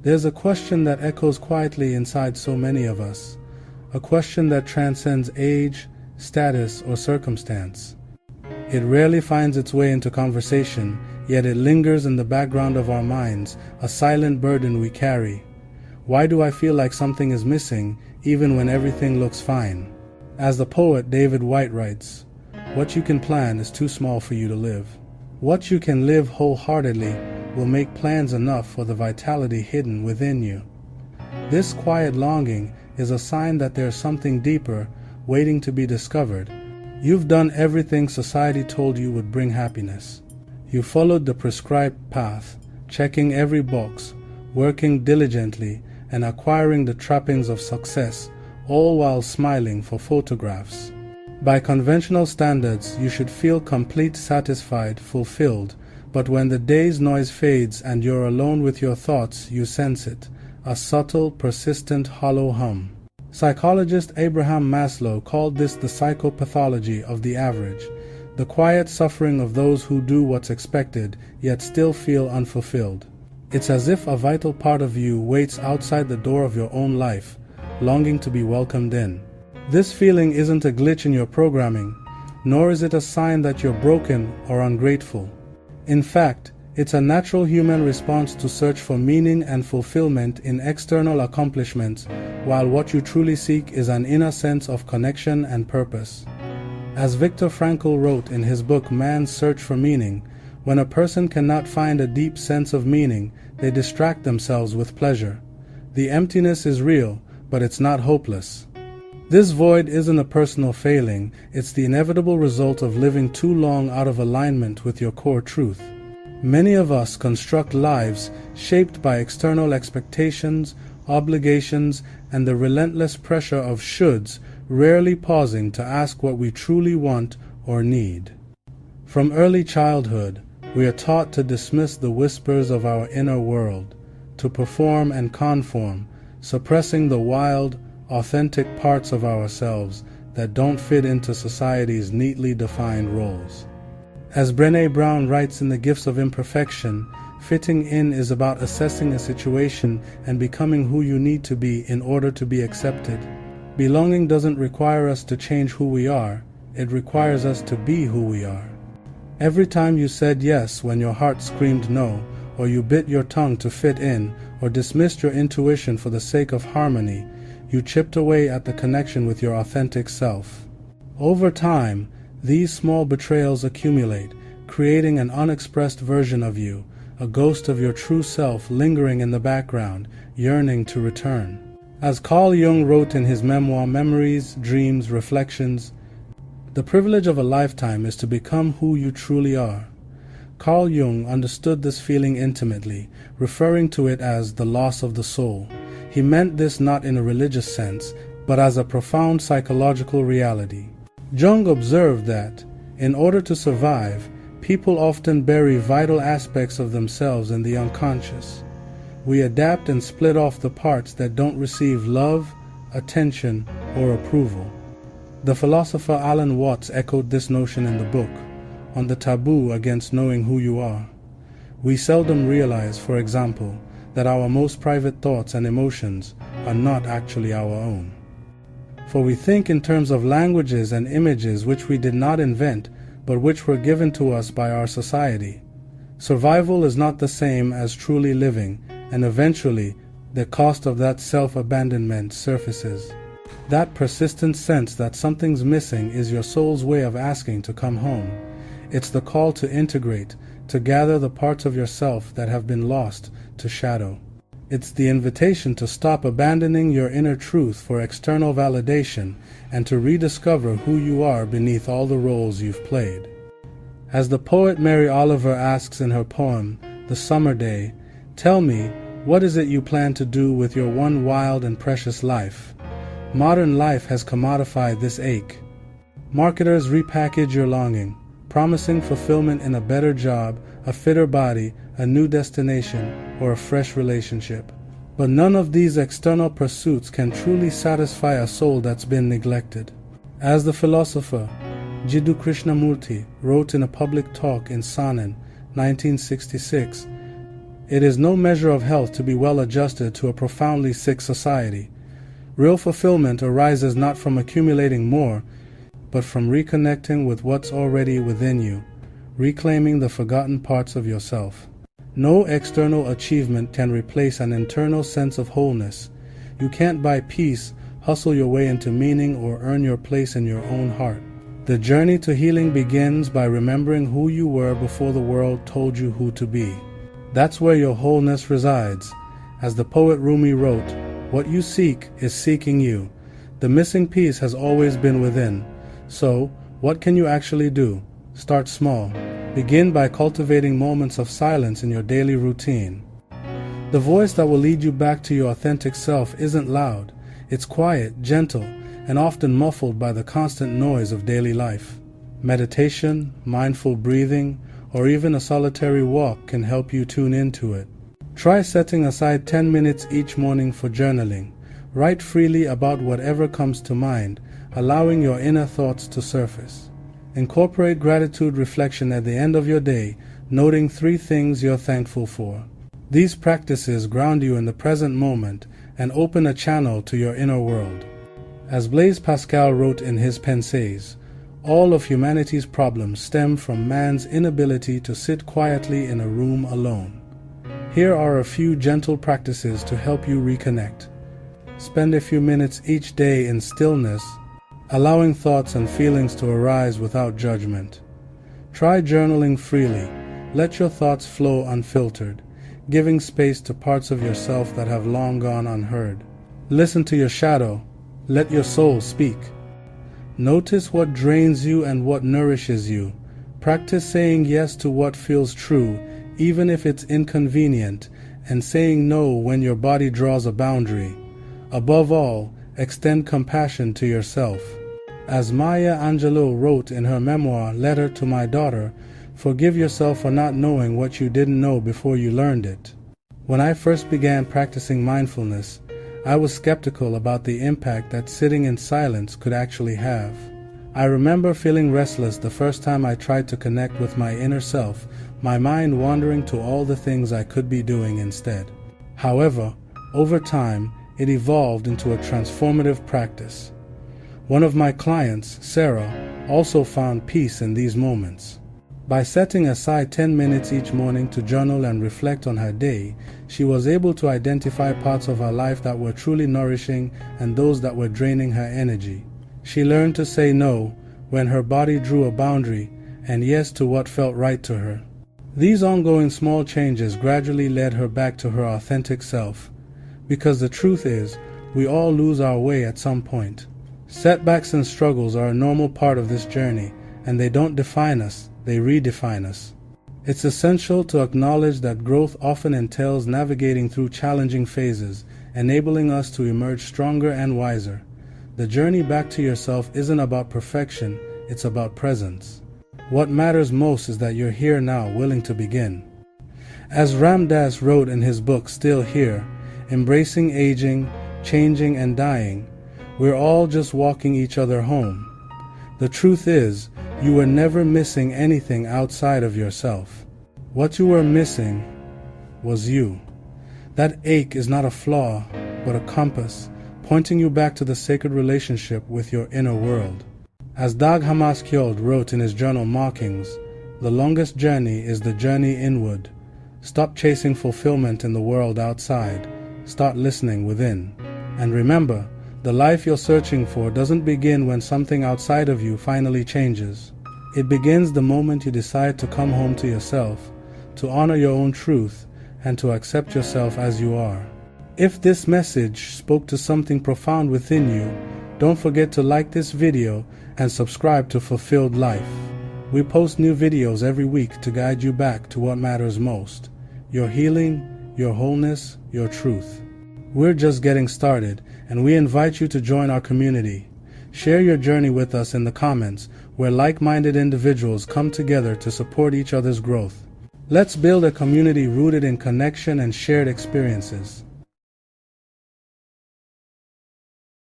There's a question that echoes quietly inside so many of us, a question that transcends age, status, or circumstance. It rarely finds its way into conversation, yet it lingers in the background of our minds, a silent burden we carry. Why do I feel like something is missing, even when everything looks fine? As the poet David Whyte writes, "What you can plan is too small for you to live. What you can live wholeheartedly will make plans enough for the vitality hidden within you." This quiet longing is a sign that there's something deeper waiting to be discovered. You've done everything society told you would bring happiness. You followed the prescribed path, checking every box, working diligently, and acquiring the trappings of success, all while smiling for photographs. By conventional standards, you should feel complete, satisfied, fulfilled, but when the day's noise fades and you're alone with your thoughts, you sense it, a subtle, persistent, hollow hum. Psychologist Abraham Maslow called this the psychopathology of the average, the quiet suffering of those who do what's expected, yet still feel unfulfilled. It's as if a vital part of you waits outside the door of your own life, longing to be welcomed in. This feeling isn't a glitch in your programming, nor is it a sign that you're broken or ungrateful. In fact, it's a natural human response to search for meaning and fulfillment in external accomplishments, while what you truly seek is an inner sense of connection and purpose. As Viktor Frankl wrote in his book Man's Search for Meaning, when a person cannot find a deep sense of meaning, they distract themselves with pleasure. The emptiness is real, but it's not hopeless. This void isn't a personal failing, it's the inevitable result of living too long out of alignment with your core truth. Many of us construct lives shaped by external expectations, obligations, and the relentless pressure of shoulds, rarely pausing to ask what we truly want or need. From early childhood, we are taught to dismiss the whispers of our inner world, to perform and conform, suppressing the wild, authentic parts of ourselves that don't fit into society's neatly defined roles. As Brené Brown writes in The Gifts of Imperfection, fitting in is about assessing a situation and becoming who you need to be in order to be accepted. Belonging doesn't require us to change who we are, it requires us to be who we are. Every time you said yes when your heart screamed no, or you bit your tongue to fit in, or dismissed your intuition for the sake of harmony, you chipped away at the connection with your authentic self. Over time, these small betrayals accumulate, creating an unexpressed version of you, a ghost of your true self lingering in the background, yearning to return. As Carl Jung wrote in his memoir Memories, Dreams, Reflections, "The privilege of a lifetime is to become who you truly are." Carl Jung understood this feeling intimately, referring to it as the loss of the soul. He meant this not in a religious sense, but as a profound psychological reality. Jung observed that, in order to survive, people often bury vital aspects of themselves in the unconscious. We adapt and split off the parts that don't receive love, attention, or approval. The philosopher Alan Watts echoed this notion in the book, On the Taboo Against Knowing Who You Are. We seldom realize, for example, that our most private thoughts and emotions are not actually our own. For we think in terms of languages and images which we did not invent, but which were given to us by our society. Survival is not the same as truly living, and eventually, the cost of that self-abandonment surfaces. That persistent sense that something's missing is your soul's way of asking to come home. It's the call to integrate, to gather the parts of yourself that have been lost, to shadow. It's the invitation to stop abandoning your inner truth for external validation and to rediscover who you are beneath all the roles you've played. As the poet Mary Oliver asks in her poem, The Summer Day, "Tell me, what is it you plan to do with your one wild and precious life?" Modern life has commodified this ache. Marketers repackage your longing, promising fulfillment in a better job, a fitter body, a new destination, or a fresh relationship. But none of these external pursuits can truly satisfy a soul that's been neglected. As the philosopher Jiddu Krishnamurti wrote in a public talk in Sanand, 1966, It is no measure of health to be well adjusted to a profoundly sick society. Real fulfillment arises not from accumulating more, but from reconnecting with what's already within you, reclaiming the forgotten parts of yourself. No external achievement can replace an internal sense of wholeness. You can't buy peace, hustle your way into meaning, or earn your place in your own heart. The journey to healing begins by remembering who you were before the world told you who to be. That's where your wholeness resides. As the poet Rumi wrote, "What you seek is seeking you." The missing piece has always been within. So, what can you actually do? Start small. Begin by cultivating moments of silence in your daily routine. The voice that will lead you back to your authentic self isn't loud. It's quiet, gentle, and often muffled by the constant noise of daily life. Meditation, mindful breathing, or even a solitary walk can help you tune into it. Try setting aside 10 minutes each morning for journaling. Write freely about whatever comes to mind, allowing your inner thoughts to surface. Incorporate gratitude reflection at the end of your day, noting 3 things you're thankful for. These practices ground you in the present moment and open a channel to your inner world. As Blaise Pascal wrote in his Pensées, all of humanity's problems stem from man's inability to sit quietly in a room alone. Here are a few gentle practices to help you reconnect. Spend a few minutes each day in stillness, allowing thoughts and feelings to arise without judgment. Try journaling freely. Let your thoughts flow unfiltered, giving space to parts of yourself that have long gone unheard. Listen to your shadow. Let your soul speak. Notice what drains you and what nourishes you. Practice saying yes to what feels true, even if it's inconvenient, and saying no when your body draws a boundary. Above all, extend compassion to yourself. As Maya Angelou wrote in her memoir, Letter to My Daughter, forgive yourself for not knowing what you didn't know before you learned it. When I first began practicing mindfulness, I was skeptical about the impact that sitting in silence could actually have. I remember feeling restless the first time I tried to connect with my inner self, my mind wandering to all the things I could be doing instead. However, over time, it evolved into a transformative practice. One of my clients, Sarah, also found peace in these moments. By setting aside 10 minutes each morning to journal and reflect on her day, she was able to identify parts of her life that were truly nourishing and those that were draining her energy. She learned to say no when her body drew a boundary and yes to what felt right to her. These ongoing small changes gradually led her back to her authentic self. Because the truth is, we all lose our way at some point. Setbacks and struggles are a normal part of this journey, and they don't define us, they redefine us. It's essential to acknowledge that growth often entails navigating through challenging phases, enabling us to emerge stronger and wiser. The journey back to yourself isn't about perfection, it's about presence. What matters most is that you're here now, willing to begin. As Ram Dass wrote in his book Still Here, embracing aging, changing, and dying, we're all just walking each other home. The truth is, you were never missing anything outside of yourself. What you were missing was you. That ache is not a flaw, but a compass, pointing you back to the sacred relationship with your inner world. As Dag Hammarskjöld wrote in his journal Markings, the longest journey is the journey inward. Stop chasing fulfillment in the world outside. Start listening within. And remember, the life you're searching for doesn't begin when something outside of you finally changes. It begins the moment you decide to come home to yourself, to honor your own truth, and to accept yourself as you are. If this message spoke to something profound within you, don't forget to like this video and subscribe to Fulfilled Life. We post new videos every week to guide you back to what matters most: your healing, your wholeness, your truth. We're just getting started, and we invite you to join our community. Share your journey with us in the comments, where like-minded individuals come together to support each other's growth. Let's build a community rooted in connection and shared experiences.